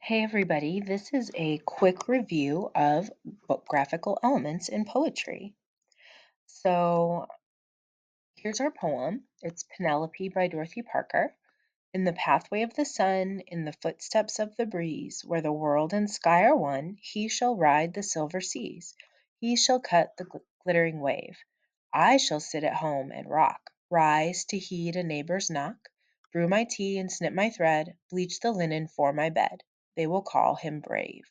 Hey everybody, this is a quick review of graphical elements in poetry. So here's our poem. It's Penelope by Dorothy Parker. In the pathway of the sun, in the footsteps of the breeze, where the world and sky are one, he shall ride the silver seas. He shall cut the glittering wave. I shall sit at home and rock, rise to heed a neighbor's knock, brew my tea and snip my thread, bleach the linen for my bed. They will call him brave.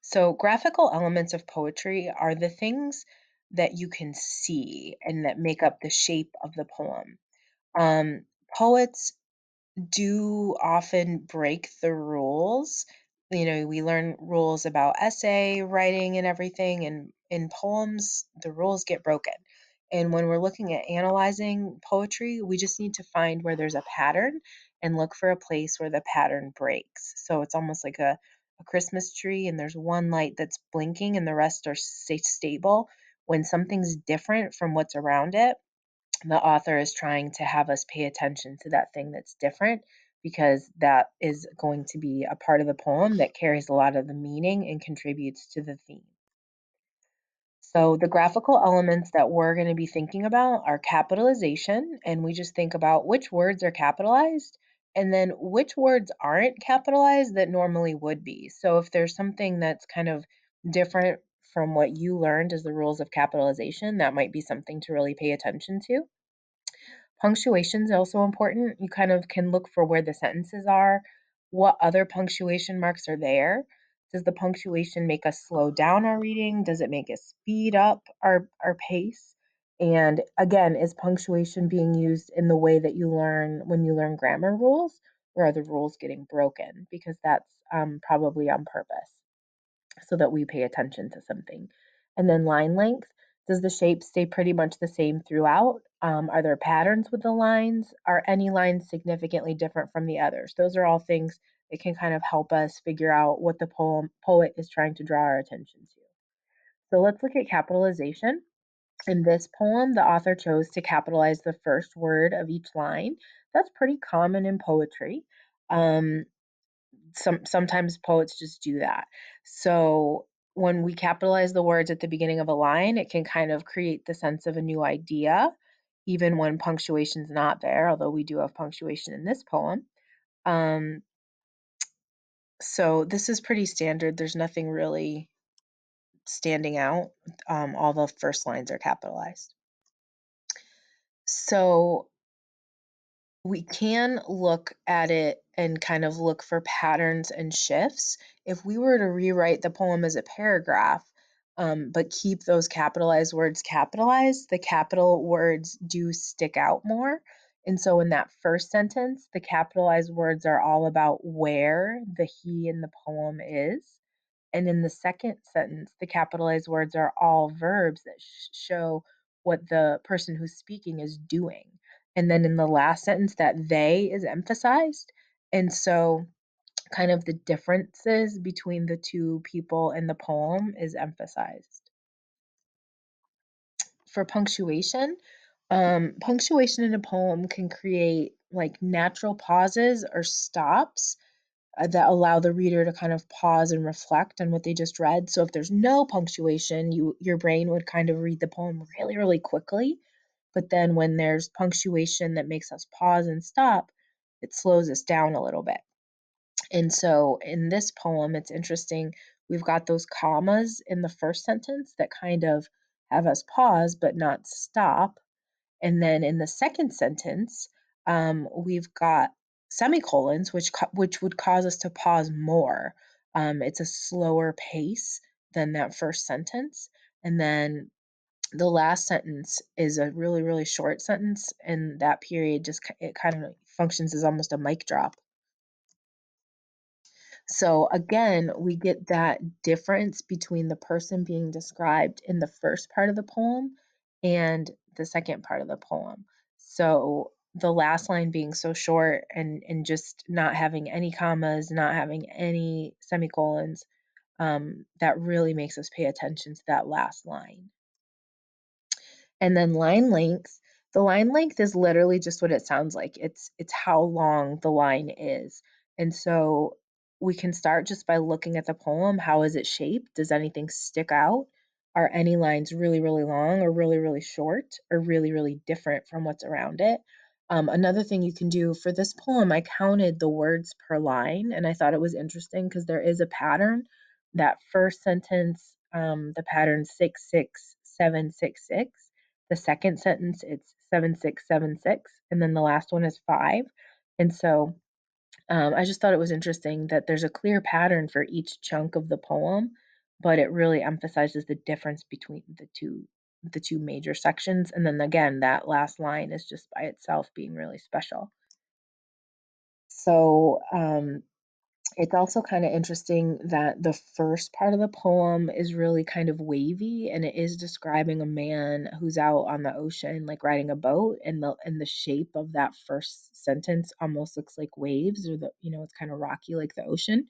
So, graphical elements of poetry are the things that you can see and that make up the shape of the poem. Um, Poets do often break the rules. We learn rules about essay writing and everything, and in poems, the rules get broken. And when we're looking at analyzing poetry, we just need to find where there's a pattern and look for a place where the pattern breaks. So it's almost like a Christmas tree, and there's one light that's blinking and the rest are stable. When something's different from what's around it, the author is trying to have us pay attention to that thing that's different because that is going to be a part of the poem that carries a lot of the meaning and contributes to the theme. So, the graphical elements that we're going to be thinking about are capitalization, and we just think about which words are capitalized and then which words aren't capitalized that normally would be. So, if there's something that's kind of different from what you learned as the rules of capitalization, that might be something to really pay attention to. Punctuation is also important. You kind of can look for where the sentences are, what other punctuation marks are there. Does the punctuation make us slow down our reading? Does it make us speed up our pace? And again, is punctuation being used in the way that you learn when you learn grammar rules, or are the rules getting broken? Because that's probably on purpose so that we pay attention to something. And then line length, does the shape stay pretty much the same throughout? Are there patterns with the lines? Are any lines significantly different from the others? Those are all things that can kind of help us figure out what the poet is trying to draw our attention to. So let's look at capitalization. In this poem, the author chose to capitalize the first word of each line. That's pretty common in poetry. Um, sometimes poets just do that. So when we capitalize the words at the beginning of a line, it can kind of create the sense of a new idea, even when punctuation's not there, although we do have punctuation in this poem. Um, so this is pretty standard. There's nothing really standing out. All the first lines are capitalized. So we can look at it and kind of look for patterns and shifts. If we were to rewrite the poem as a paragraph, but keep those capitalized words capitalized, the capital words do stick out more. And so in that first sentence, the capitalized words are all about where the he in the poem is. And in the second sentence, the capitalized words are all verbs that show what the person who's speaking is doing. And then in the last sentence, that they is emphasized. And so, kind of the differences between the two people in the poem is emphasized. For punctuation, punctuation in a poem can create like natural pauses or stops that allow the reader to kind of pause and reflect on what they just read. So if there's no punctuation, your brain would kind of read the poem really, really quickly. But then when there's punctuation that makes us pause and stop, it slows us down a little bit. And so in this poem, it's interesting. We've got those commas in the first sentence that kind of have us pause but not stop. And then in the second sentence, we've got semicolons, which would cause us to pause more. It's a slower pace than that first sentence. And then the last sentence is a really, really short sentence, and that period just it kind of functions as almost a mic drop. So again, we get that difference between the person being described in the first part of the poem and the second part of the poem. So the last line being so short and just not having any commas, not having any semicolons, that really makes us pay attention to that last line. And then line length, the line length is literally just what it sounds like. It's how long the line is. And so we can start just by looking at the poem. How is it shaped? Does anything stick out? Are any lines really, really long or really, really short or really, really different from what's around it? Another thing you can do for this poem, I counted the words per line and I thought it was interesting because there is a pattern. That first sentence, the pattern 66766. The second sentence, it's 7676. And then the last one is 5. And so I just thought it was interesting that there's a clear pattern for each chunk of the poem, but it really emphasizes the difference between the two major sections. And then again, that last line is just by itself being really special. So it's also kind of interesting that the first part of the poem is really kind of wavy and it is describing a man who's out on the ocean like riding a boat, and the shape of that first sentence almost looks like waves, or it's kind of rocky like the ocean.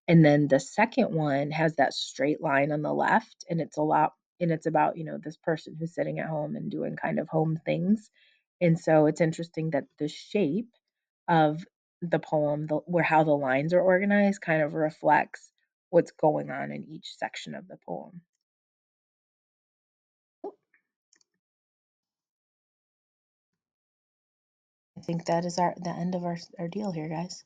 And then the second one has that straight line on the left, and it's about, this person who's sitting at home and doing kind of home things. And so it's interesting that the shape of the poem, where how the lines are organized kind of reflects what's going on in each section of the poem. I think that is the end of our deal here, guys.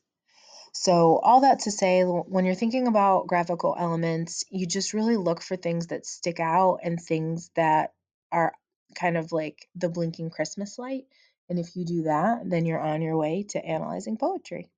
So all that to say, when you're thinking about graphical elements, you just really look for things that stick out and things that are kind of like the blinking Christmas light. And if you do that, then you're on your way to analyzing poetry.